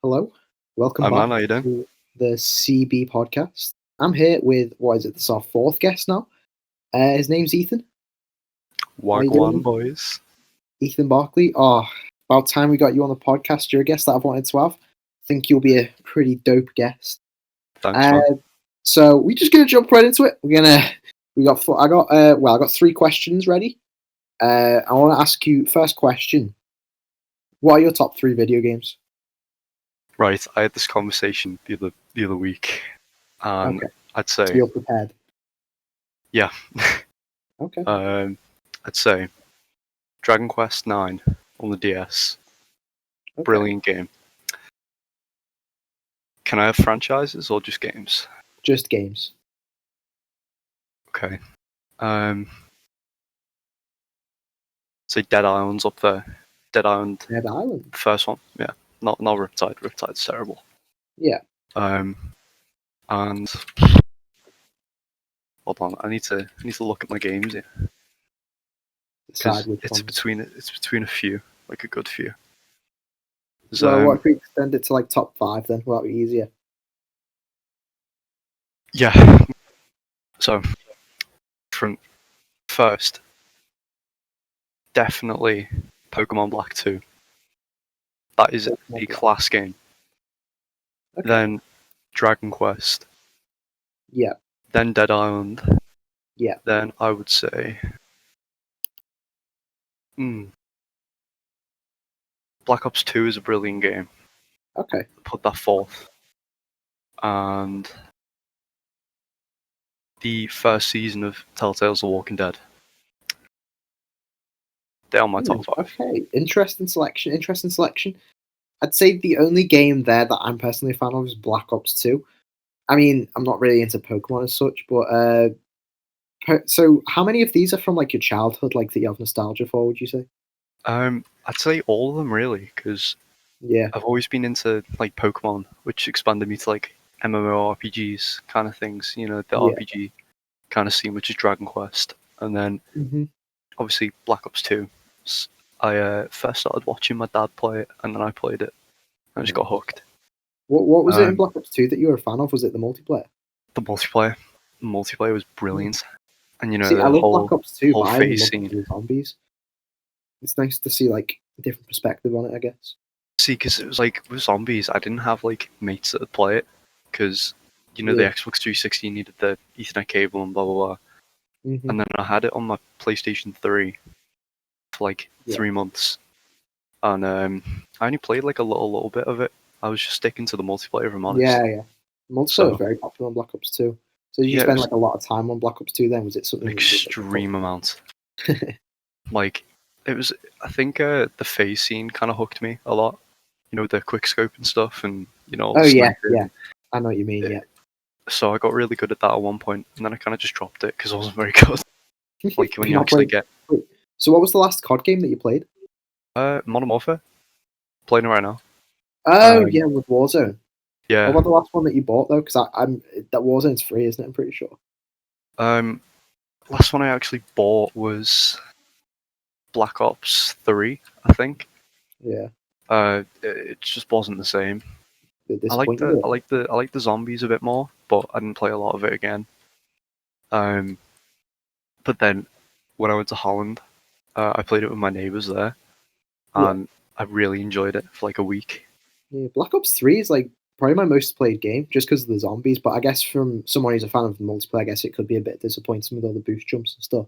Hello, welcome Hi back man, how you doing? to the CB podcast. I'm here with what is it? This is our fourth guest now. His name's Ethan. How you Wagwan doing, boys. Ethan Barclay? Oh, about time we got you on the podcast. You're a guest that I've wanted to have. I think you'll be a pretty dope guest. Thanks man. So we're just gonna jump right into it. I got three questions ready. I want to ask you first question. What are your top three video games? Right, I had this conversation the other week, and Okay, I'd so say, you're prepared. yeah, Okay. I'd say Dragon Quest 9 on the DS, Okay. brilliant game. Can I have franchises or just games? Just games. Okay. Say Dead Island's up there. Dead Island, Dead Island. first one, yeah. Not Riptide. Riptide's terrible. Yeah. And hold on, I need to look at my games here. Because it's between a few, like a good few. Well, what if we extend it to like top five then? Will that be easier? Yeah. So, from first, definitely Pokemon Black 2. That is a class game. Okay. Then Dragon Quest. Yeah. Then Dead Island. Yeah. Then I would say Black Ops 2 is a brilliant game. Okay. Put that fourth. And the first season of Telltale's The Walking Dead. They're on my top five. Okay. Interesting selection. I'd say the only game there that I'm personally a fan of is Black Ops 2. I mean, I'm not really into Pokemon as such, but so how many of these are from like your childhood, like that you have nostalgia for? Would you say? I'd say all of them really, because Yeah. I've always been into like Pokemon, which expanded me to like MMORPGs kind of things. You know, the RPG kind of scene, which is Dragon Quest, and then obviously Black Ops 2. I first started watching my dad play it, and then I played it. I just got hooked. What was it in Black Ops 2 that you were a fan of? Was it the multiplayer? The multiplayer was brilliant, and you know See, the I love whole Black Ops 2, but I phase love scene. the zombies. It's nice to see like a different perspective on it, I guess. See, because it was like with zombies, I didn't have like mates that would play it, because you know the Xbox 360 needed the Ethernet cable and blah blah blah. And then I had it on my PlayStation 3 for like 3 months, and I only played like a little bit of it. I was just sticking to the multiplayer, if I'm honest. Yeah. Multiplayer was very popular on Black Ops 2. So did you spend like a lot of time on Black Ops 2 then? Was it something an extreme amount? Like, it was, I think the phase scene kind of hooked me a lot. You know, with the quick scope and stuff, and you know, yeah. I know what you mean, yeah. So I got really good at that at one point, and then I kind of just dropped it because I wasn't very good. Like when you actually get. So what was the last COD game that you played? Modern Warfare. Playing it right now. Oh yeah, with Warzone. Yeah. What about the last one that you bought though? Because I'm that Warzone's free, isn't it? I'm pretty sure. Last one I actually bought was Black Ops 3, I think. Yeah. It just wasn't the same. I like Disappointing. the zombies a bit more, but I didn't play a lot of it again. But then when I went to Holland, I played it with my neighbours there, and I really enjoyed it for like a week. Yeah, Black Ops 3 is like probably my most played game just because of the zombies. But I guess from someone who's a fan of the multiplayer, I guess it could be a bit disappointing with all the boost jumps and stuff.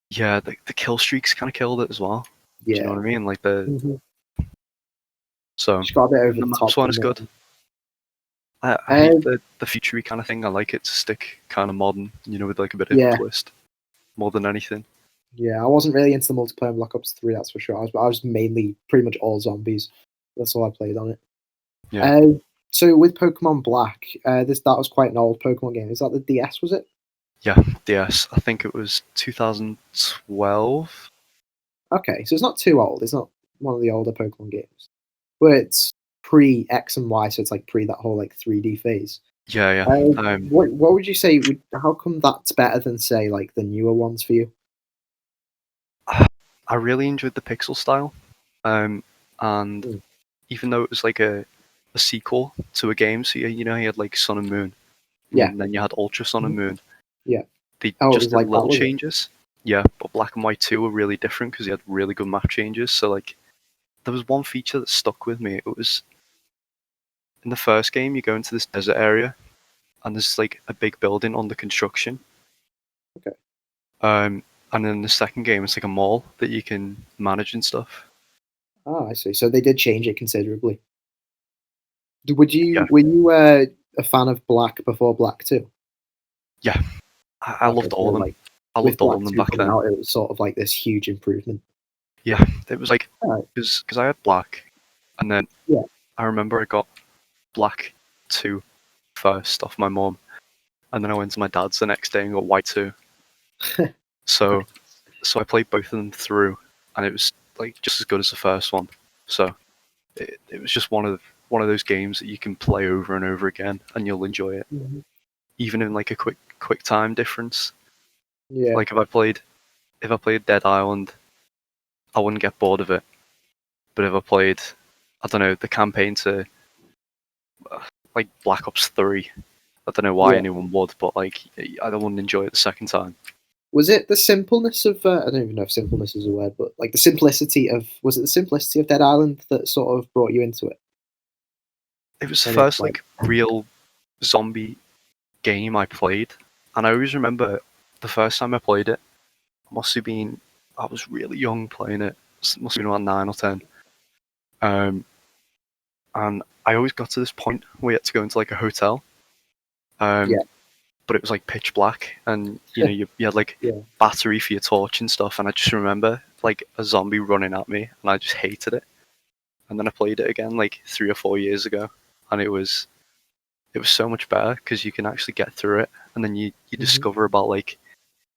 Yeah, the kill streaks kind of killed it as well. Yeah. Do you know what I mean? Like the. So just got a bit over the maps one is good. I hate the future-y kind of thing. I like it to stick kind of modern, you know, with like a bit of a twist, more than anything. Yeah, I wasn't really into the multiplayer in Black Ops 3, that's for sure. I was mainly pretty much all zombies. That's all I played on it. Yeah. So with Pokemon Black, that was quite an old Pokemon game. Is that the DS, was it? Yeah, DS. I think it was 2012. Okay, so it's not too old. It's not one of the older Pokemon games. But it's pre X and Y, so it's like pre that whole like 3D phase. Yeah. What would you say? How come that's better than say like the newer ones for you? I really enjoyed the pixel style, and even though it was like a a sequel to a game. So you know, you had like Sun and Moon, Yeah. and then you had Ultra Sun and Moon. Yeah. They Oh, it just was did like that, little was it? changes. Yeah, but Black and White 2 were really different because you had really good map changes. So like, there was one feature that stuck with me. It was in the first game, you go into this desert area, and there's like a big building under construction. Okay. And then the second game, it's like a mall that you can manage and stuff. Ah, I see. So they did change it considerably. Yeah, Were you a fan of Black before Black 2? yeah. I Okay, loved so all of them. like I with loved all of Black them 2 back coming then. out, it was sort of like this huge improvement. Yeah, it was like Alright. because I had Black, and then Yeah. I remember I got Black 2 first off my mum, and then I went to my dad's the next day and got White 2. So so I played both of them through, and it was like just as good as the first one. So it was just one of those games that you can play over and over again, and you'll enjoy it, Mhm. even in like a quick time difference. Yeah. Like if I played Dead Island, I wouldn't get bored of it. But if I played, I don't know, the campaign to like Black Ops 3, I don't know why Yeah. anyone would, but like I don't want to enjoy it the second time. Was it the simpleness of I don't even know if simpleness is a word, but like the simplicity of was it the simplicity of Dead Island that sort of brought you into it? It was the And it's first like like real zombie game I played, and I always remember the first time I played it. Must have been I was really young playing it. Must have been about 9 or 10. Um, and I always got to this point where you had to go into like a hotel. yeah, But it was like pitch black, and you know you had like yeah. battery for your torch and stuff. And I just remember like a zombie running at me, and I just hated it. And then I played it again like 3 or 4 years ago, and it was so much better because you can actually get through it, and then you Mhm. discover about like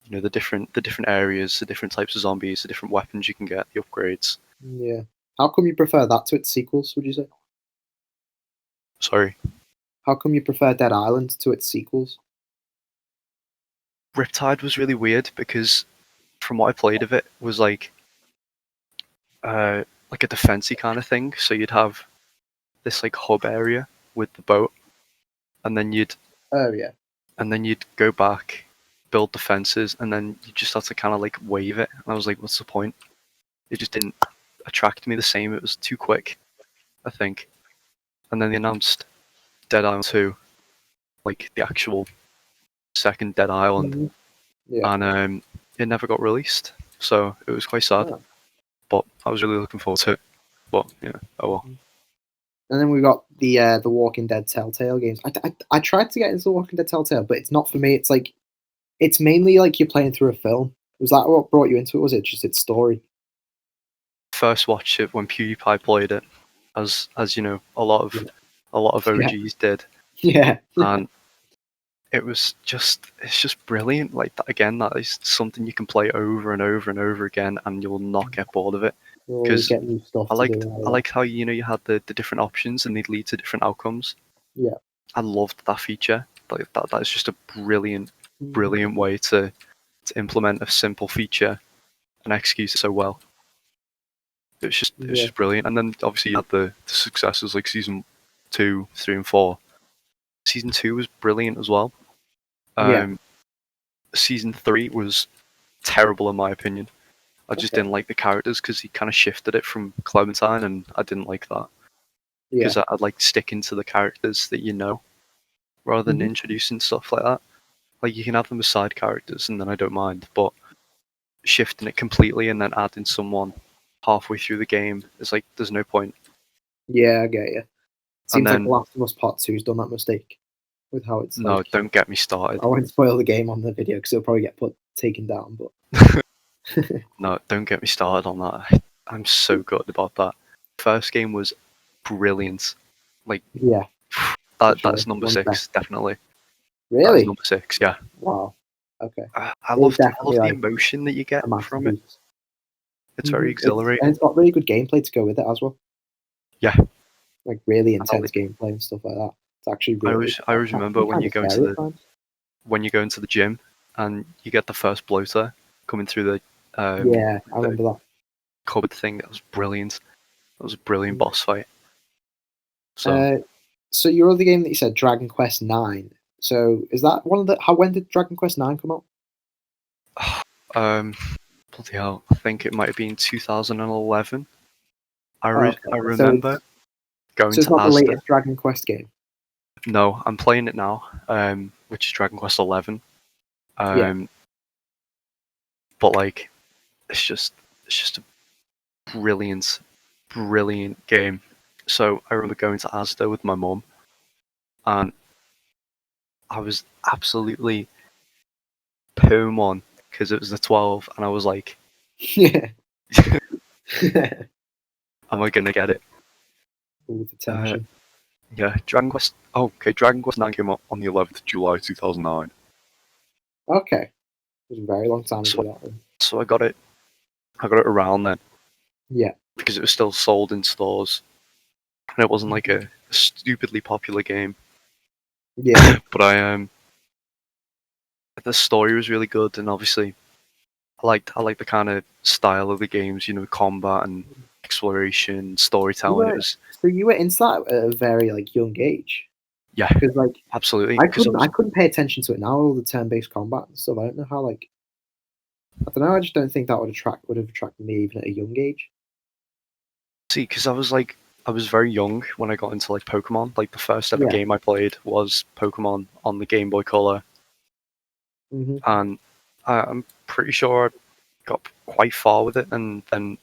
the different areas, the different types of zombies, the different weapons you can get, the upgrades. Yeah. How come you prefer that to its sequels, would you say? Sorry, How come you prefer Dead Island to its sequels? Riptide was really weird because from what I played of it was uh like a defensey kind of thing. So you'd have this like hub area with the boat, and then Oh, yeah. you'd go back, build the fences, and then you just have to kind of like wave it. And I was like, what's the point? It just didn't attract me the same. It was too quick, I think. And then they announced Dead Island 2, like the actual second Dead Island, Mhm. Yeah. and it never got released. So it was quite sad. Ah. But I was really looking forward to it. But yeah, oh well. Mhm. And then we got the Walking Dead Telltale games. I tried to get into the Walking Dead Telltale, but it's not for me. It's like it's mainly like you're playing through a film. Was that what brought you into it? Was it just its story? First watched it when PewDiePie played it, as you know, Yeah. a lot of Yeah. OGs did, Yeah. and it's just brilliant. Like that, again, that is something you can play over and over and over again, and you'll not get bored of it. You always Because get new stuff to do out I of that. liked how you had the different options and they'd lead to different outcomes. Yeah. I loved that feature. Like that is just a Mhm. brilliant way to implement a simple feature and execute it so well. It was Yeah. just brilliant. And then obviously you had the successes like season 2, 3, and 4. Season 2 was brilliant as well. Yeah. Um, season 3 was terrible in my opinion. I just Okay. didn't like the characters because he kind of shifted it from Clementine, and I didn't like that Yeah. because I'd like sticking to the characters that you know rather than Mhm. introducing stuff like that. Like you can have them as side characters, and then I don't mind, but shifting it completely and then adding someone halfway through the game is like there's no point. Yeah, I get you. And Seems like The then Last of Us Part Two's done that mistake with how it's no, like. don't get me started. I won't spoil the game on the video because it'll probably get put taken down. But No, don't get me started on that. I'm so good about that. First game was brilliant. Like yeah, for sure. that's number One's best. 6, definitely. That is Really? number 6. Yeah, Wow. Okay. It is I loved definitely the like emotion that you get a from it. masterpiece. It's very It's exhilarating. got really good gameplay to go with it as well. Yeah, Like really and I, intense gameplay and stuff like that. It's actually really I always that remember can be kind of scary at times. when you go into the gym and you get the first bloater coming through Yeah, I the remember that. cupboard thing. That was brilliant. That was a brilliant Mm. boss fight. So So your other game that you said, Dragon Quest Nine. So is that one of the? When did Dragon Quest Nine come out? um, bloody hell, I think it might have been 2011. Oh, okay. I remember going So it's to not the Asda. latest Dragon Quest game. No, I'm playing it now, which is Dragon Quest 11. Yeah. But like, it's just a brilliant, brilliant game. So I remember going to Asda with my mum, and I was absolutely poo on because it was the 12, and I was like, Yeah. "Am I gonna get it?" All the Uh, tension. yeah, Dragon Quest. Oh, okay, Dragon Quest 9 came out on the 11th of July 2009. Okay. It was a very long time So, ago. That one. so I got it. I got it around then Yeah. because it was still sold in stores, and it wasn't like a stupidly popular game. Yeah. But the story was really good, and obviously I liked the kind of style of the games, combat and exploration, You storytelling. It were was, so you were into that at a very young age. yeah, Because absolutely. I Because couldn't pay attention to it now. All the turn-based combat and stuff. I don't know how I don't know. I just don't think that would have attracted me even at a young age. I was very young when I got into like Pokemon. Like the first ever Yeah. game I played was Pokemon on the Game Boy Color, Hmm. and I'm pretty sure I got quite far with it, and then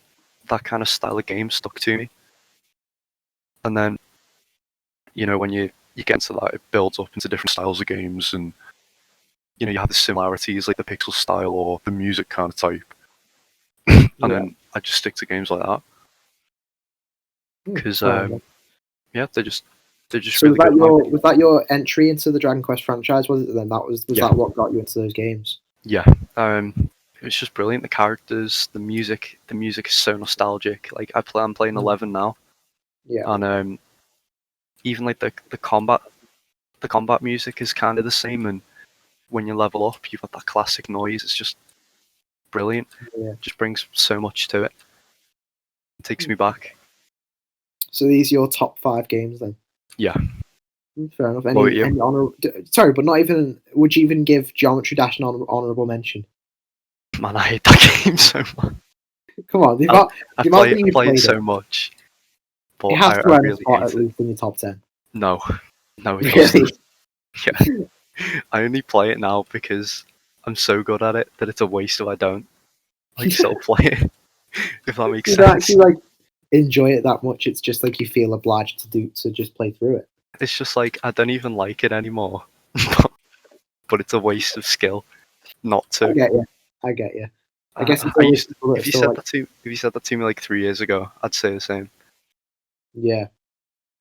that kind of style of game stuck to me. And then when you get into that, it builds up into different styles of games, and you have the similarities like the pixel style or the music kind of type, and Yeah. then I just stick to games like that because Fair enough. yeah, they're just So really good in my opinion. was that your entry into the Dragon Quest franchise? Was it then? Was Yeah, that what got you into those games? yeah. It was just brilliant. The characters, the music is so nostalgic. Like I'm playing Mm. 11 now, Yeah. and even like the combat music is kind of the same. And when you level up, you've got that classic noise. It's just brilliant. Yeah. Just brings so much to it. It takes me back. So these are your top 5 games then? Yeah. Fair enough. What about you? Any honor? Sorry, but not even. Would you even give Geometry Dash an honorable mention? Man, I hate that game so much. Come on, I, the amount that I you play it played so it, much, but it has to I earn a really spot hate at it. least in your top 10. No, no, it doesn't. Really? Yeah, I only play it now because I'm so good at it that it's a waste if I don't still play it. If that makes You don't sense. actually enjoy it that much. It's just you feel obliged to just play through it. It's just like I don't even like it anymore. But it's a waste of skill not I to. get you. I get you. I guess it's I always used to, people that are still if you said that to me like 3 years ago, I'd say the same. yeah.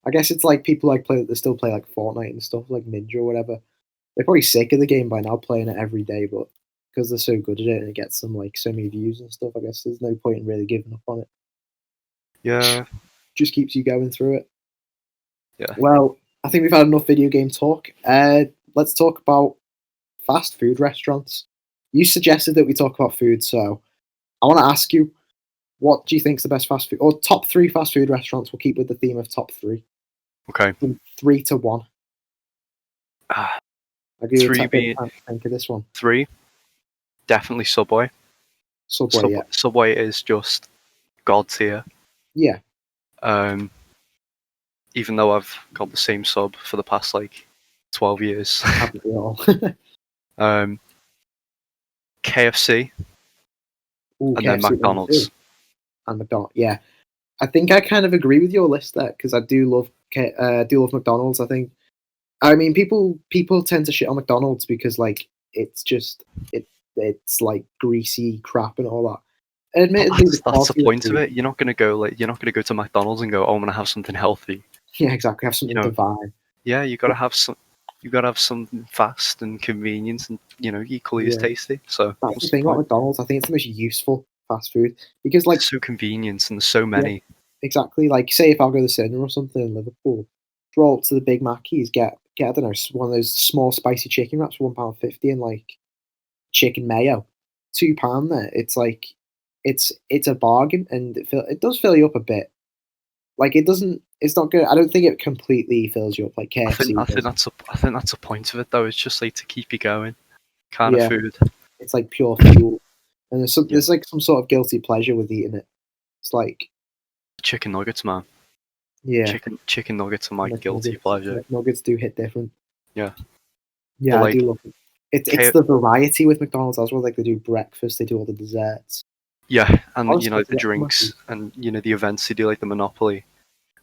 I guess it's people play that still play Fortnite and stuff like Ninja or whatever. They're probably sick of the game by now, playing it every day, but because they're so good at it and it gets them so many views and stuff, I guess there's no point in really giving up on it. Yeah, Just keeps you going through it. yeah. Well, I think we've had enough video game talk. Let's talk about fast food restaurants. You suggested that we talk about food, so I want to ask you, what do you think is the best fast food or top 3 fast food restaurants? We'll keep with the theme of top 3. Okay. From 3 to 1. Ah, I'll give you a three bit of being time to think of this one. 3, definitely Subway. Subway, yeah. Subway is just god tier. Yeah, Um, even though I've got the same sub for the past 12 years. haven't we all? um, KFC Ooh, and then KFC at number 2. McDonald's. And McDonald's, yeah. I think I kind of agree with your list there because I do love McDonald's. I mean, people tend to shit on McDonald's because it's just it's greasy crap and all that. But Admittedly, the that's the quality of point of food, it. You're not gonna go to McDonald's and go, oh, I'm gonna have something healthy. yeah, exactly, have You something know, divine. yeah, you gotta have something fast and convenient and equally as Yeah, tasty. So that's the what's the thing about point? McDonald's. I think it's the most useful fast food because, It's so convenient and there's so yeah, many. exactly. Say if I'll go to the cinema or something in Liverpool, roll up to the Big Mackies, get I don't know one of those small spicy chicken wraps for £1.50 and chicken mayo, £2 there. It's it's a bargain and it does fill you up a bit. It doesn't. It's not good. I don't think it completely fills you up like KFC I think does. that's the point of it though. It's just like to keep you going, kind of Yeah, food. it's like pure fuel, and Yeah, there's like some sort of guilty pleasure with eating it. It's like chicken nuggets, man. yeah, Chicken nuggets are my guilty pleasure. McNuggets do hit different. Yeah, but Yeah, I do like love it. It's K- the variety with McDonald's as well. Like they do breakfast, they do all the desserts. yeah, I and was you know supposed to the get Mackie. drinks and you know the events they do like the Monopoly.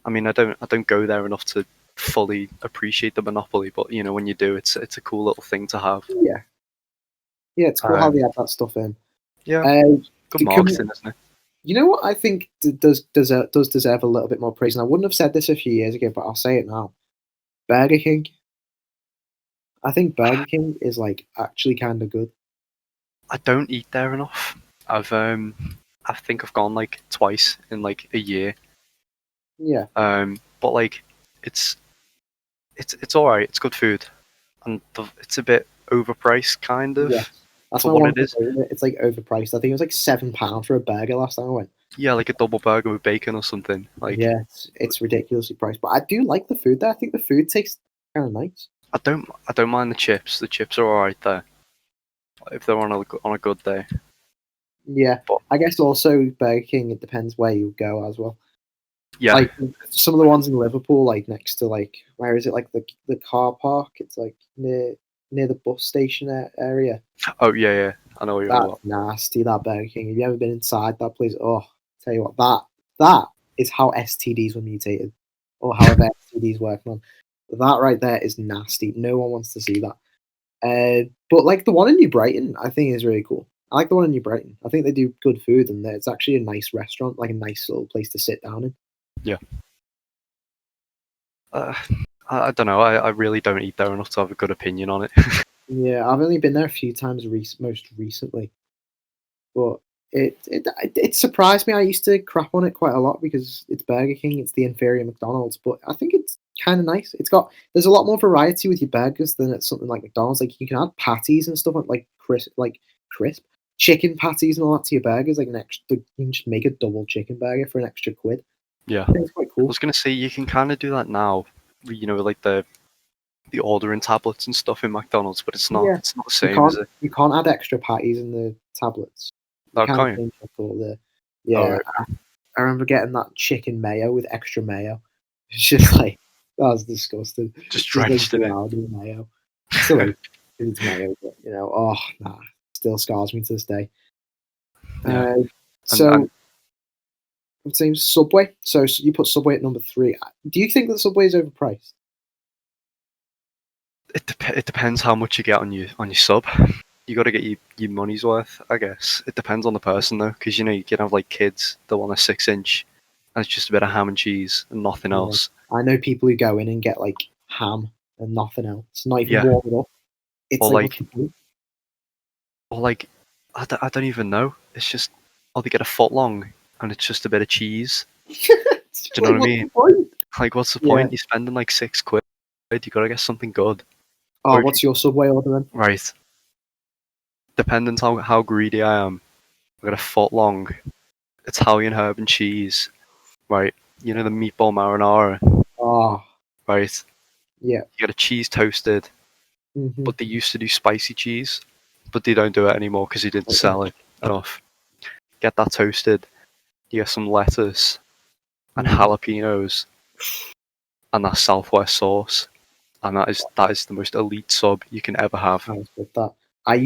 I mean, I don't go there enough to fully appreciate the Monopoly, but you know when you do, it's a cool little thing to have. Yeah, yeah, it's cool how they Um, add that stuff in. yeah, Uh, good can, marketing, isn't it? you know what I think does deserve a little bit more praise, and I wouldn't have said this a few years ago, but I'll say it now. Burger King. I think Burger King is like actually kind of good. I don't eat there enough. I think I've gone like twice in like a year. Yeah, But like it's it's all right. It's good food, and it's a bit overpriced, kind yeah. of, That's for my what one it is. complaint with it. It's like overpriced. I think it was like £7 for a burger last time I went. Yeah, like a double burger with bacon or something. Like Yeah, it's ridiculously priced, but I do like the food there. I think the food tastes kind of nice. I don't mind the chips. The chips are all right there if they're on a good day. Yeah, But I guess also Burger King. It depends where you go as well. yeah, Like some of the ones in Liverpool, like next to like where is it? Like the car park. It's like near the bus station area. oh yeah, I know what you're on That's about. nasty. That Burger King. Have you ever been inside that place? Oh, tell you what, that is how STDs were mutated, or however STDs working on. That right there is nasty. No one wants to see that. But like the one in New Brighton, I think is really cool. I like the one in New Brighton. I think they do good food, and it's actually a nice restaurant, like a nice little place to sit down in. Yeah. Uh, I don't know. I really don't eat there enough to have a good opinion on it. Yeah, I've only been there a few times, most recently, but it surprised me. I used to crap on it quite a lot because it's Burger King, it's the inferior McDonald's, but I think it's kind of nice. There's a lot more variety with your burgers than at something like McDonald's. Like you can add patties and stuff like crisp chicken patties and all that to your burgers. Like an extra, you can just make a double chicken burger for an extra quid. Yeah. I think it's quite I cool. was gonna say you can kind of do that now, you know, with, like the ordering tablets and stuff in McDonald's, but Yeah, it's not the same, is it? you can't add extra patties in the tablets. You Oh, can't can't you? change the Oh, yeah. right. I remember getting that chicken mayo with extra mayo. It's just like that was disgusting. Just Just like drenched in it. drowned in mayo. Still eat because it's mayo, but oh nah, still scars me to this day. Yeah, Uh, and so I'm saying Subway. So you put Subway at number 3. Do you think that Subway is overpriced? it depends how much you get on your sub. You got to get your money's worth, I guess. It depends on the person though, because you know you can have like kids that want a 6 inch, and it's just a bit of ham and cheese and nothing Yeah. else. I know people who go in and get like ham and nothing else, not even Yeah, warm it up. It's or like what's like the point? or like I don't even know. It's just or they get a foot long and it's just a bit of cheese. It's Do just you know like what I what's the mean? point? Like, what's the Yeah. point? You're spending like £6. You gotta get something good. Oh, Or if you what's your Subway order then? right, depending how greedy I am, I got a foot long Italian herb and cheese. Right, you know the meatball marinara. Oh, Right, yeah. you get a cheese toasted, Hmm. but they used to do spicy cheese, but they don't do it anymore because they didn't sell it enough. Get that toasted. You get some lettuce and Hmm. jalapenos and that Southwest sauce, and that is the most elite sub you can ever have. I was with that. They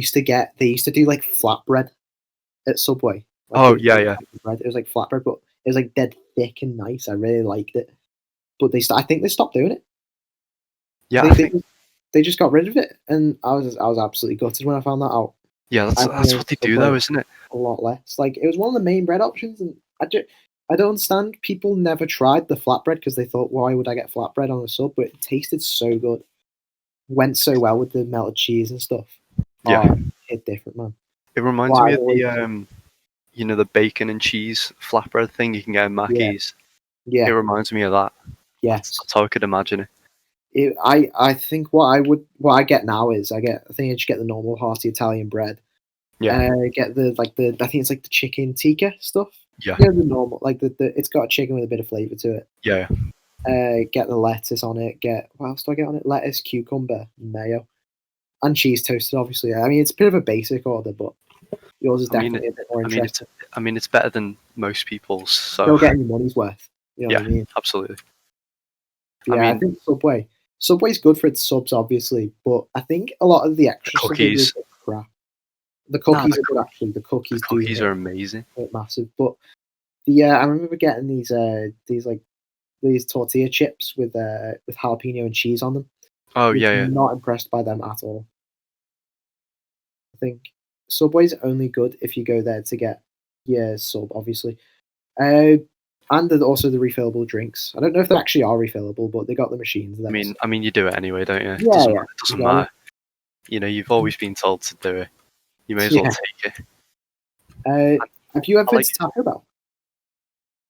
used to do like flatbread at Subway. Like they Oh used to yeah, do yeah, bread. It was like flatbread, but it was like dead thick and nice. I really liked it. But I think they stopped doing it. I yeah. I think think they just got rid of it, and I was absolutely gutted when I found that out. yeah, I that's think what they do Subway though, isn't it? a lot less. Like it was one of the main bread options, and I don't understand. People never tried the flatbread because they thought, why would I get flatbread on a sub? But it tasted so good, went so well with the melted cheese and stuff. Yeah, Oh, it different, man. it reminds Well, I me of always, the you know, the bacon and cheese flatbread thing you can get in yeah, Mackey's. It yeah, reminds me of that. yes. That's how I could imagine it. I think what I get now is I think I just get the normal hearty Italian bread. Yeah, Get the I think it's like the chicken tikka stuff. yeah, Yeah, the normal like the it's got chicken with a bit of flavour to it. yeah. Get the lettuce on it. What else do I get on it? Lettuce, cucumber, mayo, and cheese toasted. Obviously, I mean it's a bit of a basic order, but yours is I mean, definitely a bit more I mean, it's interesting. I mean, it's better than most people's. So Still getting your money's worth. You know yeah, what I mean? absolutely. I Yeah, I mean, think Subway's good for its subs, obviously, but I think a lot of the the extra stuff is cookies. a bit crap. The Nah, cookies are good actually. The the cookies do cookies are amazing. hit massive, but I remember getting these tortilla chips with jalapeno and cheese on them. Oh Was yeah, yeah. not impressed by them at all. I think Subway's only good if you go there to get your sub, obviously. And also the refillable drinks. I don't know if they actually are refillable, but they got the machines there. So. I mean, you do it anyway, don't you? It Yeah, doesn't yeah, it doesn't exactly. matter. You know, you've always been told to do it. You may as well Yeah. take it. Have you ever I been like to Taco Bell?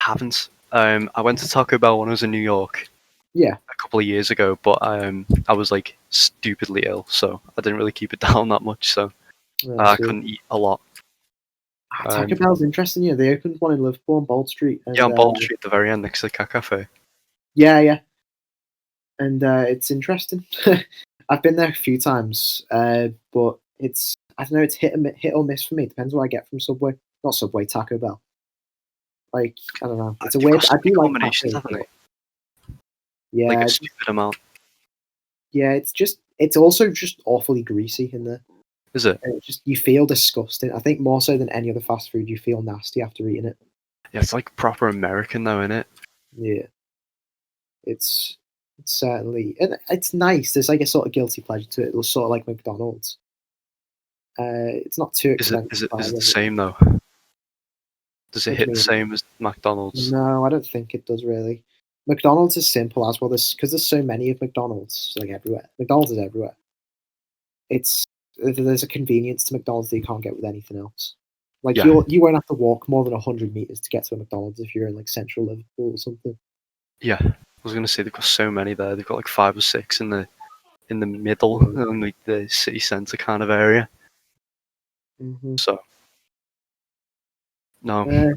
haven't. I went to Taco Bell when I was in New York Yeah. a couple of years ago, but I was like stupidly ill, so I didn't really keep it down that much. So I I see. couldn't eat a lot. Taco Bell's interesting. Yeah, they opened one in Liverpool on Bold Street, Yeah, and on Bold Street, at the very end next to the Cat Cafe. yeah, and it's interesting. I've been there a few times, but I don't know. It's hit or miss for me. Depends what I get from Subway. Not Subway, Taco Bell. Like I don't know. It's a They've got weird. so I many do like combinations, tacos, haven't but they? Like a yeah, stupid amount. yeah. It's also just awfully greasy in there. Is it? And you feel disgusting. I think more so than any other fast food, you feel nasty after eating it. Yeah, it's like proper American though, isn't it? Yeah, it's it's certainly, and it's nice. There's like a sort of guilty pleasure to it. It was sort of like McDonald's. It's not too expensive Is it either. the same though? Does it What do hit you the mean? same as McDonald's? No, I don't think it does really. McDonald's is simple as well. There's so many of McDonald's like everywhere. McDonald's is everywhere. It's There's a convenience to McDonald's that you can't get with anything else. Like Yeah, you won't have to walk more than 100 meters to get to a McDonald's if you're in like central Liverpool or something. yeah. I was gonna say they've got so many there. They've got like 5 or 6 in the middle, Yeah. in like the city centre kind of area. Hmm. So no, Uh,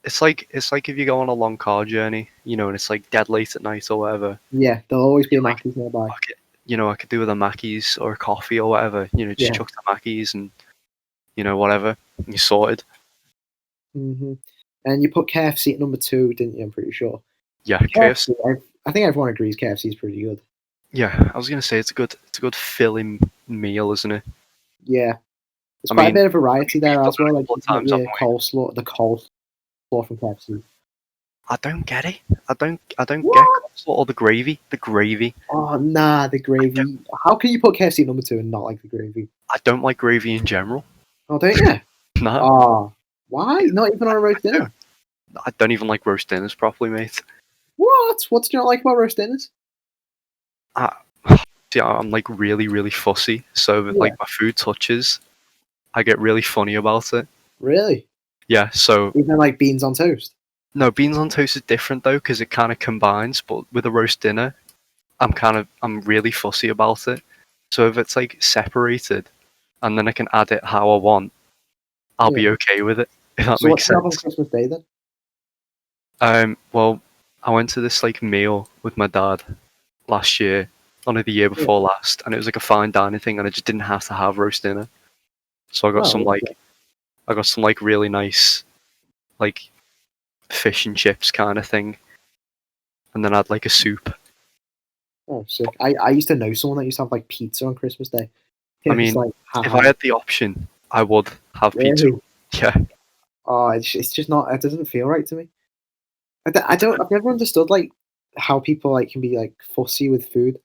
it's like if you go on a long car journey, you know, and it's like dead late at night or whatever. yeah, there'll always be a You're like, Mackey's nearby. fuck it, you know, I could do with a Mackey's or a coffee or whatever. You know, just Yeah. chuck the Mackey's and you know whatever, and you're sorted. Hmm. And you put KFC at number two, didn't you? I'm pretty sure. Yeah, KFC. KFC, I think everyone agrees KFC is pretty good. Yeah, I was gonna say it's a good filling meal, isn't it? Yeah, there's I quite a mean, bit of variety we've there done as it well. a Like couple of you've got times, haven't we? the coleslaw from KFC. I don't get it. I don't get What? coleslaw or the gravy. The gravy. Oh nah, the I don't. gravy. How can you put KFC at number two and not like the gravy? I don't like gravy in general. Oh, don't you? No, Ah, why? Not even on a roast I dinner? don't. I don't even like roast dinners properly, mate. What? What do you not like about roast dinners? I, see, I'm like really fussy. So if Yeah, like my food touches, I get really funny about it. really? Yeah. So Even like beans on toast? no, beans on toast is different though because it kind of combines. But with a roast dinner, I'm really fussy about it. So if it's like separated, and then I can add it how I want, I'll Yeah. be okay with it. If that So what makes do you have on sense. Christmas Day then? Well, I went to this like meal with my dad last year, only the year Yeah. before last, and it was like a fine dining thing, and I just didn't have to have roast dinner. So Oh, okay. I got some like really nice like fish and chips kind of thing, and then I had like a soup. Oh, sick. I used to know someone that used to have like pizza on Christmas Day. I It was mean, like, if I haha, had the option, I would have pizza. really? Yeah, Oh, it's just not. It doesn't feel right to me. I don't. I've never understood like how people like can be like fussy with food.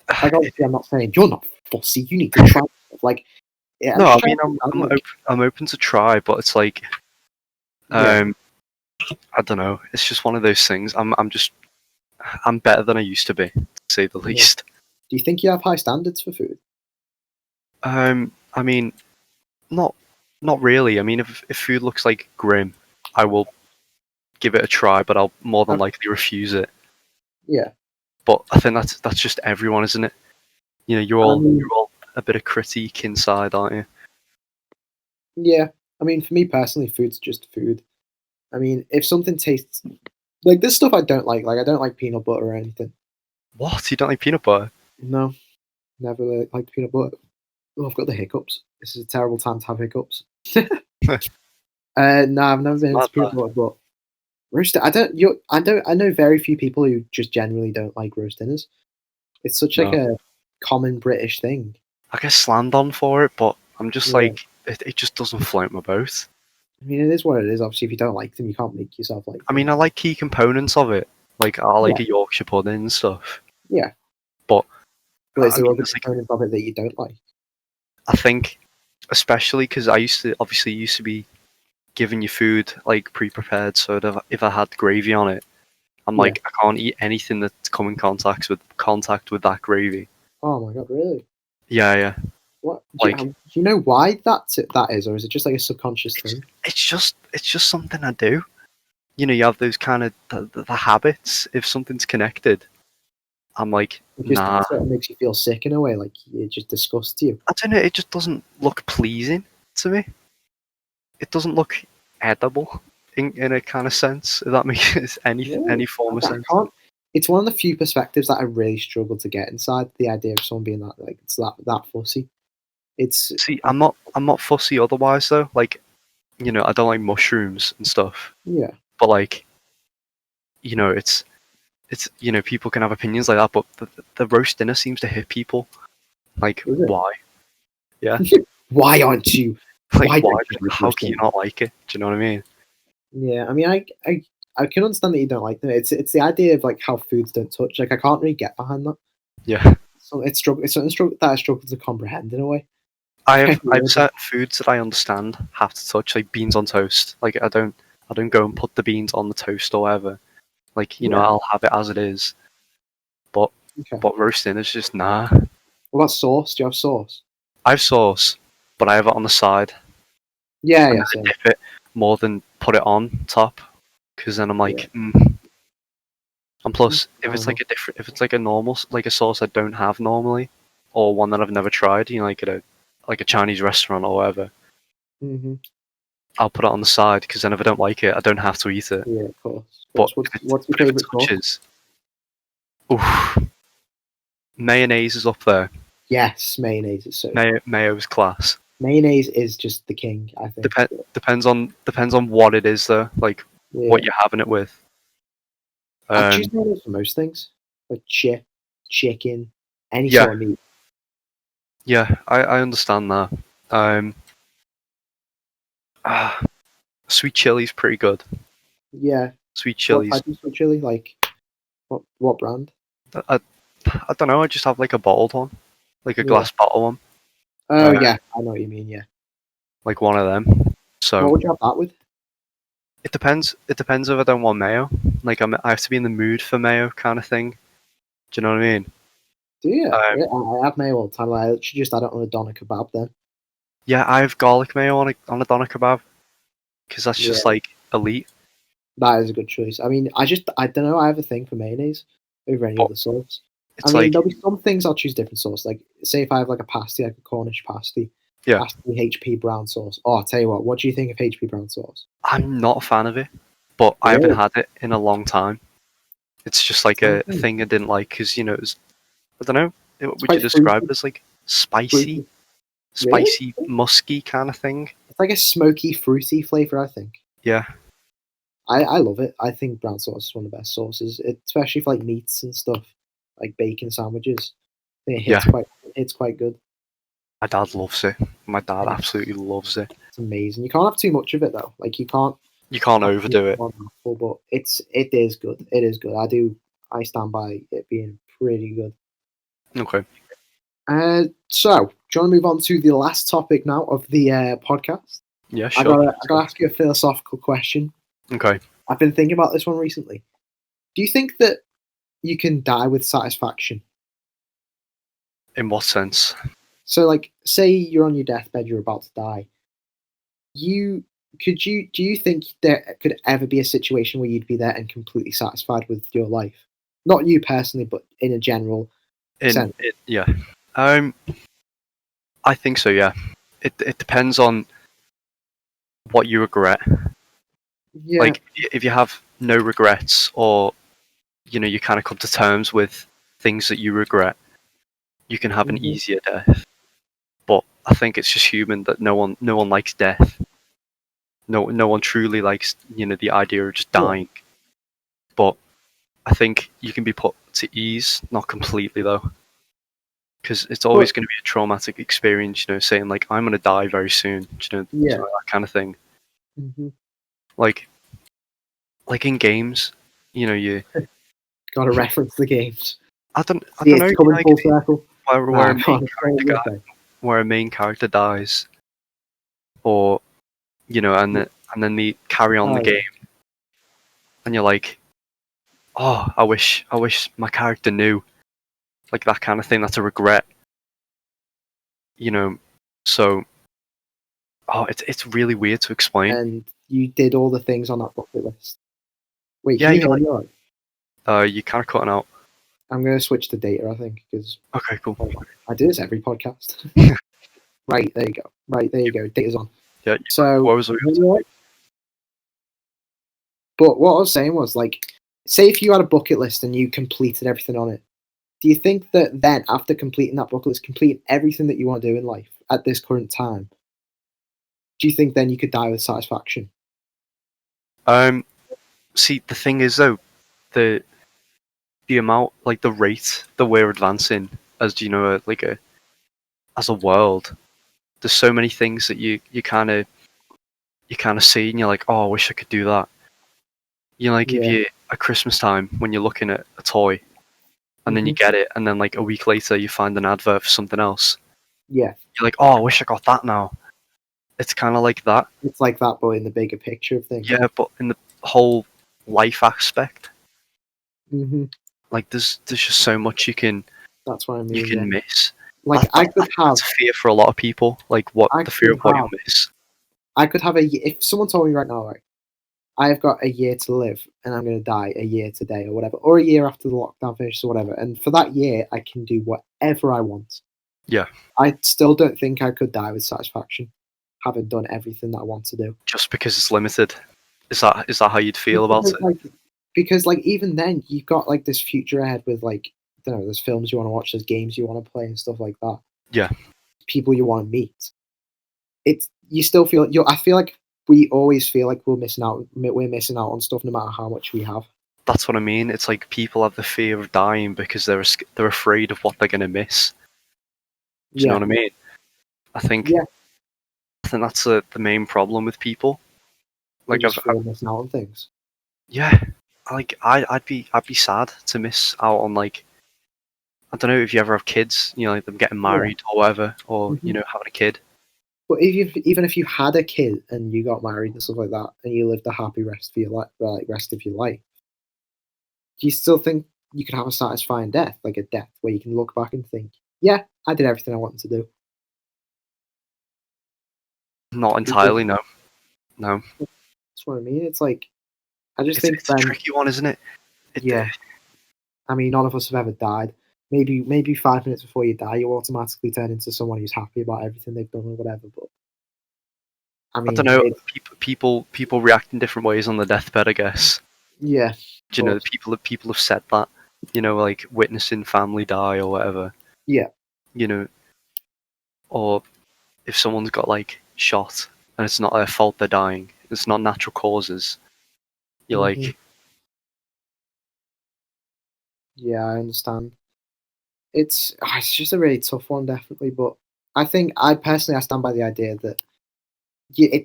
Like obviously, I'm not saying you're not fussy. You need to try stuff. Like, yeah, I'm no, just I trying mean to understand, like, I'm open to try, but it's like yeah, um I don't know. It's just one of those things. I'm better than I used to be, to say the yeah. least. Do you think you have high standards for food? I mean, not not really. I mean, if food looks like grim, I will give it a try, but I'll more than Okay. likely refuse it. Yeah, But I think that's just everyone, isn't it? You know, I you're mean, all a bit of critique inside, aren't you? yeah. I mean, for me personally, food's just food. I mean, if something tastes Like there's stuff I don't like. Like I don't like peanut butter or anything. What? You don't like peanut butter? No, never really liked peanut butter. Oh, I've got the hiccups. This is a terrible time to have hiccups. No, I've never been into Not peanut that. butter, but roast. I know very few people who just generally don't like roast dinners. It's such like No. a common British thing. I get slammed on for it, but I'm just Yeah. like, it just doesn't float my boat. I mean, it is what it is. Obviously, if you don't like them, you can't make yourself like them. I mean, I like key components of it. Like, I like Yeah. a Yorkshire pudding and stuff. Yeah. But But is I there mean, other it's like, components of it that you don't like? I think, especially because I used to be giving you food like pre-prepared, so that if I had gravy on it, I'm Yeah. like, I can't eat anything that's come in contact with that gravy. Oh my god, really? Yeah, yeah. What? Like, Do you know why that is, or is it just like a subconscious thing? it's just something I do. You know, you have those kind of the habits. If something's connected, I'm like, It just nah. sort of makes you feel sick in a way, like it just disgusts you. I don't know. It just doesn't look pleasing to me. It doesn't look edible in a kind of sense. If that makes any Really? form of I sense. can't. It's one of the few perspectives that I really struggle to get inside. The idea of someone being that like it's that fussy. It's See, I'm not fussy otherwise though. Like, you know, I don't like mushrooms and stuff. yeah. But like, you know, it's you know, people can have opinions like that, but the roast dinner seems to hit people. Like, Is it? why? Yeah. Why aren't you? Like, Why why? don't you like How roast can you dinner? not like it? Do you know what I mean? Yeah, I mean, I can understand that you don't like them. It's the idea of like how foods don't touch. Like I can't really get behind that. Yeah. So it's something that I struggle to comprehend in a way. I've Weirdly. certain foods that I understand have to touch, like beans on toast. Like I don't go and put the beans on the toast or whatever. Like, you know, Yeah. I'll have it as it is. But Okay. roasting is just nah. What about sauce? Do you have sauce? I have sauce, but I have it on the side, Yeah, and yeah, then I same. dip it more than put it on top, because then I'm Yeah. like, And plus, Fair enough. if it's like a normal, like a sauce I don't have normally, or one that I've never tried, you know, like a Chinese restaurant or whatever, Mhm. I'll put it on the side because then if I don't like it, I don't have to eat it. Yeah, of course. But What's your if it favorite sauce? touches, oof, mayonnaise is up there. Yes, mayonnaise is so good. Mayo is class. Mayonnaise is just the king, I think. Depends on what it is though, like what Yeah. you're having it with. I'd choose Um, mayonnaise for most things. Like chicken, any yeah, sort of meat. yeah, I understand that. Um, ah, sweet chili's pretty good. Yeah. Sweet What chili's. type of sweet chili? Like what brand? I, I don't know. I just have like a bottled one, like a Yeah. glass bottle one, Oh uh, yeah, I know what you mean, yeah. like one of them. What So would you have that with? it depends. It depends if I don't want mayo. Like I have to be in the mood for mayo, kind of thing. Do you know what I mean? Do you? Um, Yeah, I have mayo all the time. Like, I literally just add it on a doner kebab then. yeah, I have garlic mayo on a doner kebab because that's just Yeah. like elite. That is a good choice. I mean, I don't know, I have a thing for mayonnaise over any But other sauce. I it's mean, like, there'll be some things I'll choose different sauce. Like, say if I have like a pasty, like a Cornish pasty, yeah, has to be HP brown sauce. Oh, I'll tell you what do you think of HP brown sauce? I'm not a fan of it, but I haven't Really? had it in a long time. It's just like a Mm. thing I didn't like because you know I don't know. It's Would you quite describe fruity. it as like spicy, Fruity. Really? musky kind of thing? It's like a smoky, fruity flavor, I think. Yeah, I love it. I think brown sauce is one of the best sauces, especially for like meats and stuff, like bacon sandwiches. I think yeah. it hits quite good. My dad loves it. My dad And absolutely loves it. it's amazing. You can't have too much of it though. Like you can't You can't have too much overdo it. on apple, but it is good. It is good. I stand by it being pretty good. Okay. So do you want to move on to the last topic now of the podcast? Yeah, sure. I gotta ask you a philosophical question. Okay. I've been thinking about this one recently. Do you think that you can die with satisfaction? In what sense? So, like, say you're on your deathbed, you're about to die. Do you think there could ever be a situation where you'd be there and completely satisfied with your life? Not you personally, but in a general sense. Yeah. Um, I think so. Yeah. It depends on what you regret. Yeah. Like, if you have no regrets, or you kind of come to terms with things that you regret, you can have an Mhm. easier death. But I think it's just human that no one likes death. No one truly likes the idea of just Yeah. dying. But I think you can be put to ease, not completely though, because it's But always going to be a traumatic experience. Saying like I'm going to die very soon. yeah. That kind of thing. Hmm. Like in games, you Got to reference the games. I See, don't know. it's coming Like full circle. where Nah, a go main on. Say what character you say. where a main character dies, or and then they carry on the Oh game, yeah. and you're like, oh, I wish my character knew, like that kind of thing. That's a regret, you know. So, oh, it's really weird to explain. And you did all the things on that bucket list. Wait, Yeah, can you you hear me? All right? you kind of cutting out. I'm going to switch to data, I think, because Okay, cool. I do this every podcast. Right, there you go. Right, there you go. Data's on. Yeah, So, what was we gonna say? but what I was saying was, like, say if you had a bucket list and you completed everything on it, do you think that then, after completing that bucket list, completing everything that you want to do in life at this current time, do you think then you could die with satisfaction? See, the thing is though, the amount, like the rate that we're advancing as as a world. There's so many things that you kind of see, and you're like, oh, I wish I could do that. Like if Yeah. you at Christmas time when you're looking at a toy, and then you Hmm. get it, and then like a week later you find an advert for something else. Yeah. You're like, oh, I wish I got that now. It's kind of like that. It's like that, but in the bigger picture of things. Yeah, but in the whole life aspect, Hmm. like there's just so much That's what I you mean. Yeah. can miss. Like I could have, That's a fear for a lot of people. Like what I the fear could of what have, you'll miss. I could have if someone told me right now, like, I've got a year to live and I'm going to die a year today or whatever, or a year after the lockdown finishes or whatever. And for that year, I can do whatever I want. Yeah, I still don't think I could die with satisfaction, having done everything that I want to do. just because it's limited. Is that how you'd feel about Because it? like even then, you've got like this future ahead with like, I don't know, there's films you want to watch, there's games you want to play and stuff like that. Yeah, People you want to meet. It's you still feel you. I feel like we always feel like we're missing out. We're missing out on stuff no matter how much we have. that's what I mean. It's like people have the fear of dying because they're afraid of what they're gonna miss. Do you know Yeah, what I mean? I think yeah. I think that's the main problem with people. They Like just feel missing out on things. yeah, like I'd be sad to miss out on, like, I don't know if you ever have kids, like them getting Yeah. married or whatever, or Mhm. having a kid. But even if you had a kid and you got married and stuff like that, and you lived a happy rest of your life, like rest of your life, do you still think you could have a satisfying death, like a death where you can look back and think, "Yeah, I did everything I wanted to do." Not Do you think entirely, no, no. that's what I mean? It's like I just It's think it's a then, tricky one, isn't it? yeah. I mean, none of us have ever died. Maybe 5 minutes before you die, you automatically turn into someone who's happy about everything they've done or whatever. But I I don't mean, know. People react in different ways on the deathbed, I guess. yeah, Do but people have said that, like witnessing family die or whatever, yeah, you know, or if someone's got like shot and it's not their fault they're dying, it's not natural causes. You're hmm, like, yeah, I understand. It's just a really tough one, definitely. But I think I personally I stand by the idea that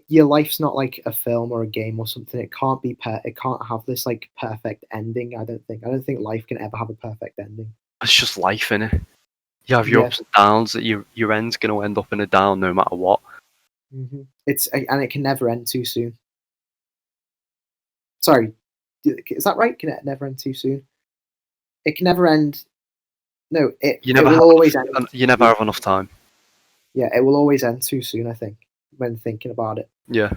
your life's not like a film or a game or something. It can't be it can't have this like perfect ending. I don't think. I don't think life can ever have a perfect ending. it's just life, innit? You have your Yeah, ups and downs. That your end's gonna end up in a down no matter what. and it can never end too soon. Sorry, is that right? Can it never end too soon? It can never end. No, You it never will have always end. you never have enough time. Yeah, it will always end too soon, I think, when thinking about it. Yeah.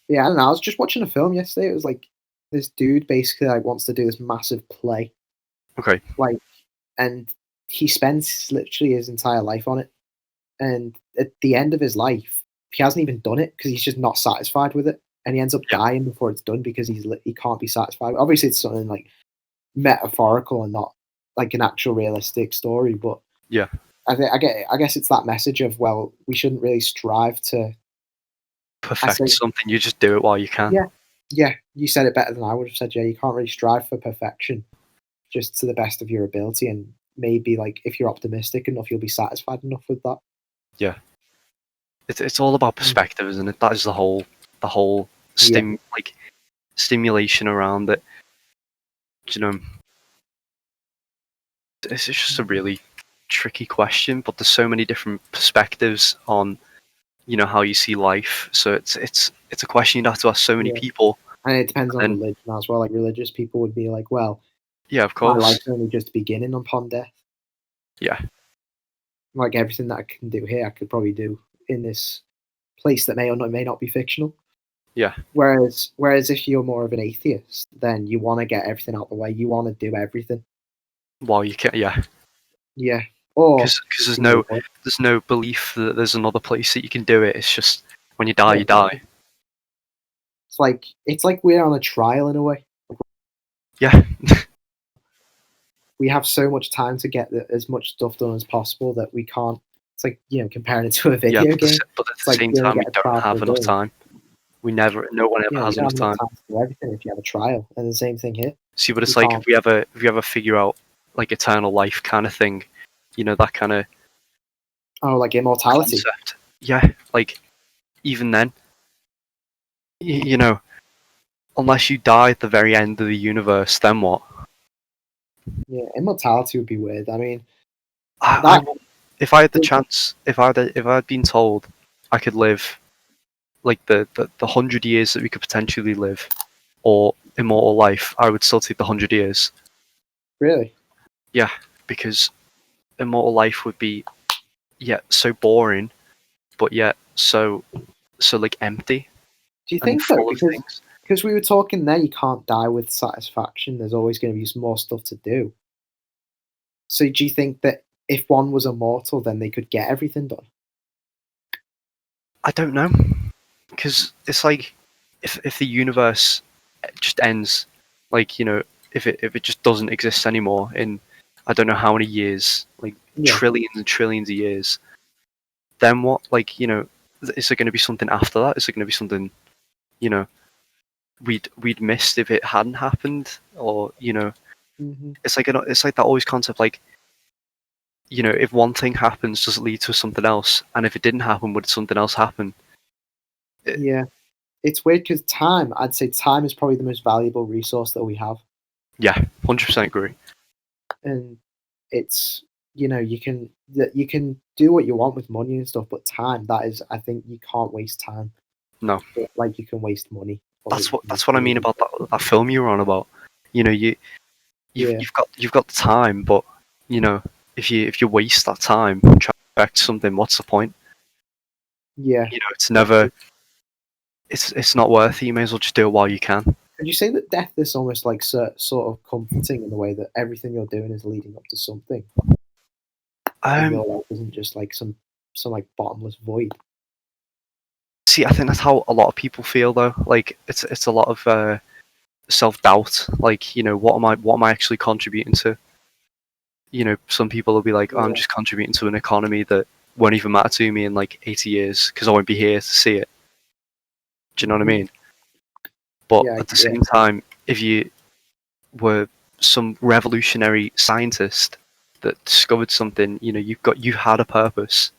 Yeah, I don't know. I was just watching a film yesterday. It was like this dude basically like wants to do this massive play, Okay. like, and he spends literally his entire life on it. And at the end of his life, he hasn't even done it because he's just not satisfied with it. and he ends up Yeah. dying before it's done because he can't be satisfied. Obviously, it's something like metaphorical and not like an actual realistic story, but Yeah. I guess it's that message of, well, we shouldn't really strive to. I Perfect say, something. You just do it while you can. yeah, yeah, you said it better than I would have said. Yeah, you can't really strive for perfection, just to the best of your ability, and maybe like if you're optimistic enough, you'll be satisfied enough with that. Yeah. It's all about perspective, isn't it? That is the whole Yeah, like stimulation around it. You know, it's just a really tricky question, but there's so many different perspectives on how you see life. So it's a question you'd have to ask so many yeah, people. and it depends on And religion as well. Like religious people would be like, well, yeah, of my course. life's only just beginning upon death. Yeah, Like everything that I can do here, I could probably do in this place that may not be fictional. yeah. Whereas if you're more of an atheist, then you want to get everything out the way. You want to do everything. Well, you can, yeah, Yeah. Or because you can avoid. there's no belief that there's another place that you can do it. It's just when you die, Yeah. you die. It's like we're on a trial in a way. Yeah, We have so much time to get as much stuff done as possible that we can't. It's like, comparing it to a yeah. video game. But at It's the like same we only time, get we a don't trial for have a enough game. time. No one ever We has don't enough have enough time. time to do everything if you have a trial. And the same thing here. See, but We it's like can't. if we ever figure out like eternal life kind of thing, that kind of Oh, like immortality. concept. Yeah, like even then, you know, unless you die at the very end of the universe, then what? Yeah, immortality would be weird. I mean, I that. want, if I had the chance, if I had been told I could live like the 100 years that we could potentially live, or immortal life, I would still take the 100 years. Really? Yeah, because immortal life would be so boring, but yet so like empty Do you and think so? full of Because things. we were talking there, you can't die with satisfaction. There's always going to be some more stuff to do. So do you think that if one was immortal, then they could get everything done? I don't know, because it's like if the universe just ends, like if it just doesn't exist anymore in I don't know how many years, like Yeah. trillions and trillions of years, then what? Like is there going to be something after that? Is there going to be something you know we'd missed if it hadn't happened, or Hmm. it's like that always concept, like if one thing happens, does it lead to something else? And if it didn't happen, would something else happen? It, Yeah. It's weird because time, I'd say time is probably the most valuable resource that we have. yeah, 100% agree. And it's, you can do what you want with money and stuff, but time, that is, I think you can't waste time. No, Like you can waste money. Or you that's what I mean about that film you were on about. Yeah. You've got the time, but if you waste that time trying to affect something, what's the point? Yeah. It's never it's not worth it. You may as well just do it while you can. Could you say that death is almost like sort of comforting in the way that everything you're doing is leading up to something, and Um, your life isn't just like some like bottomless void? See, I think that's how a lot of people feel though. Like it's a lot of self doubt. Like what am I actually contributing to? Some people will be like, oh, I'm Yeah. just contributing to an economy that won't even matter to me in like 80 years because I won't be here to see it. Do you know what I Hmm. mean? But Yeah. at the Yeah. same time, if you were some revolutionary scientist that discovered something, you had a purpose,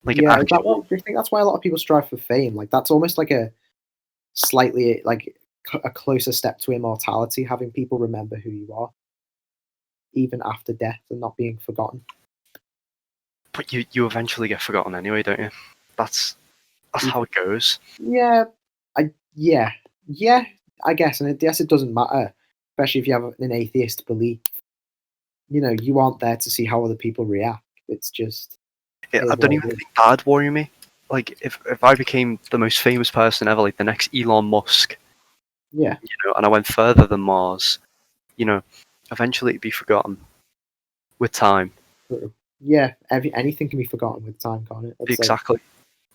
like an Yeah. Is that why? actual. Do you think that's why a lot of people strive for fame? Like that's almost like a slightly like a closer step to immortality, having people remember who you are even after death and not being forgotten. But you eventually get forgotten anyway, don't you? That's how it goes. Yeah, yeah, yeah. I guess, and yes, it doesn't matter, especially if you have an atheist belief. You aren't there to see how other people react. It's just it I is don't what even it is. think that'd worry me. Like if I became the most famous person ever, like the next Elon Musk, Yeah, and I went further than Mars, you know, eventually it'd be forgotten with time. true. Yeah, anything can be forgotten with time, can't it? It's like Exactly.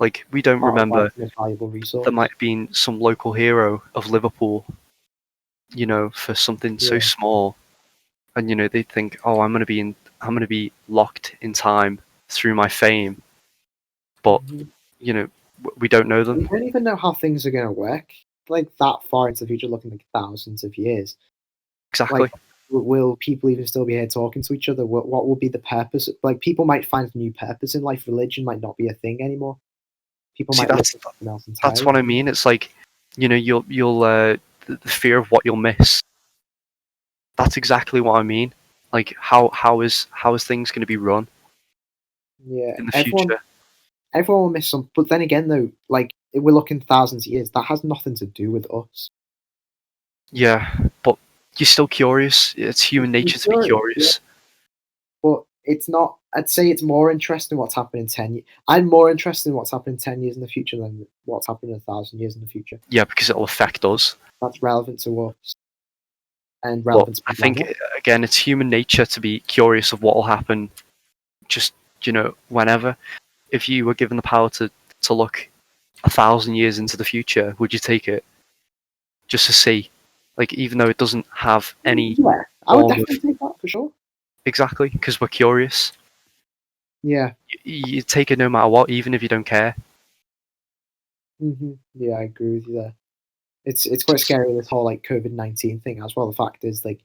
Like, we don't Part of remember life's most valuable resource. there might have been some local hero of Liverpool, for something so Yeah. small, and they think, oh, I'm gonna be locked in time through my fame, but Mhm. we don't know them. We don't even know how things are gonna work, like, that far into the future, looking, like, thousands of years. Exactly. Like, will people even still be here talking to each other? What will be the purpose? Like, people might find a new purpose in life. Religion might not be a thing anymore. People See, might live for something else that's entirely. what I mean. It's like, you'll the fear of what you'll miss. That's exactly what I mean. Like, how is things going to be run Yeah, in the everyone future? everyone will miss some. But then again, though, like, if we're looking thousands of years, that has nothing to do with us. Yeah, but you're still curious. It's human You're nature to be curious, yeah, curious. but it's not. I'd say it's more interesting what's happening in 10 years. I'm more interested in what's happening 10 years in the future than what's happening 1,000 years in the future. Yeah, because it'll affect us. That's relevant to us and But relevant to I people I think, know. again, it's human nature to be curious of what will happen. Just whenever, if you were given the power to look 1,000 years into the future, would you take it just to see? Like, even though it doesn't have any Yeah, I would form of definitely take that for sure. exactly, because we're curious. Yeah. You take it no matter what, even if you don't care. Yeah, I agree with you there. It's quite scary, this whole, like, COVID-19 thing as well. The fact is, like,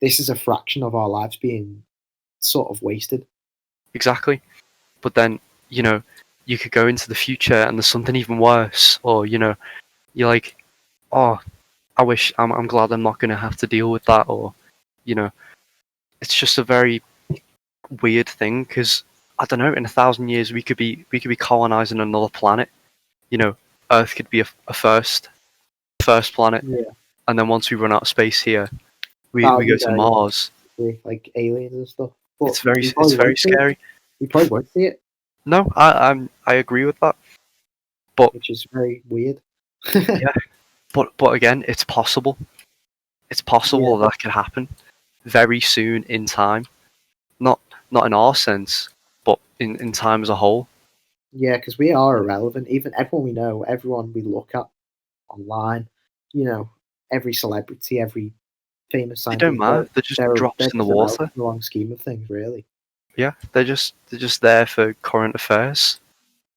this is a fraction of our lives being sort of wasted. Exactly. But then, you could go into the future and there's something even worse, or you're like, oh, I'm glad I'm not going to have to deal with that, or you know, it's just a very weird thing because I don't know. In 1,000 years, we could be colonizing another planet. Earth could be a first planet, Yeah. and then once we run out of space here, we That we would go be to very Mars. with, like, aliens and stuff. But we It's probably very won't see it. scary. We probably won't see it, No, I agree with that, but which is very weird. yeah, but again, it's possible. It's Yeah. possible that could happen very soon in time. Not not in our sense, but in time as a whole. Yeah, because we are irrelevant. Even everyone we know, everyone we look at online, you know, every celebrity, every famous They don't scientist, matter. They're just they're drops in the just irrelevant water. in the long scheme of things, really. Yeah, they're just there for current affairs.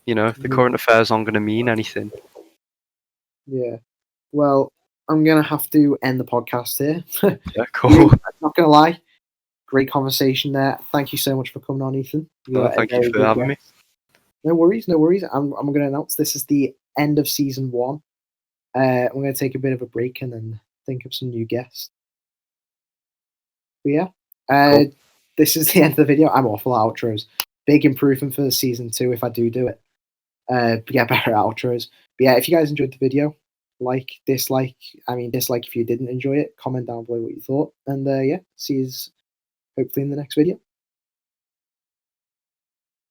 The Mhm. current affairs aren't going to mean anything. Yeah. Well, I'm gonna have to end the podcast here. Yeah, Really, cool. I'm not gonna lie, great conversation there. Thank you so much for coming on, Ethan. You No, are a thank you very for good having me. guest. No worries, no worries. I'm gonna announce this is the end of season one. I'm gonna take a bit of a break and then think of some new guests. But yeah, Cool. this is the end of the video. I'm awful at outros. Big improvement for season two if I do it. But yeah, better outros. But yeah, if you guys enjoyed the video, like, dislike. I mean, dislike if you didn't enjoy it. Comment down below what you thought. And yeah, see you hopefully in the next video.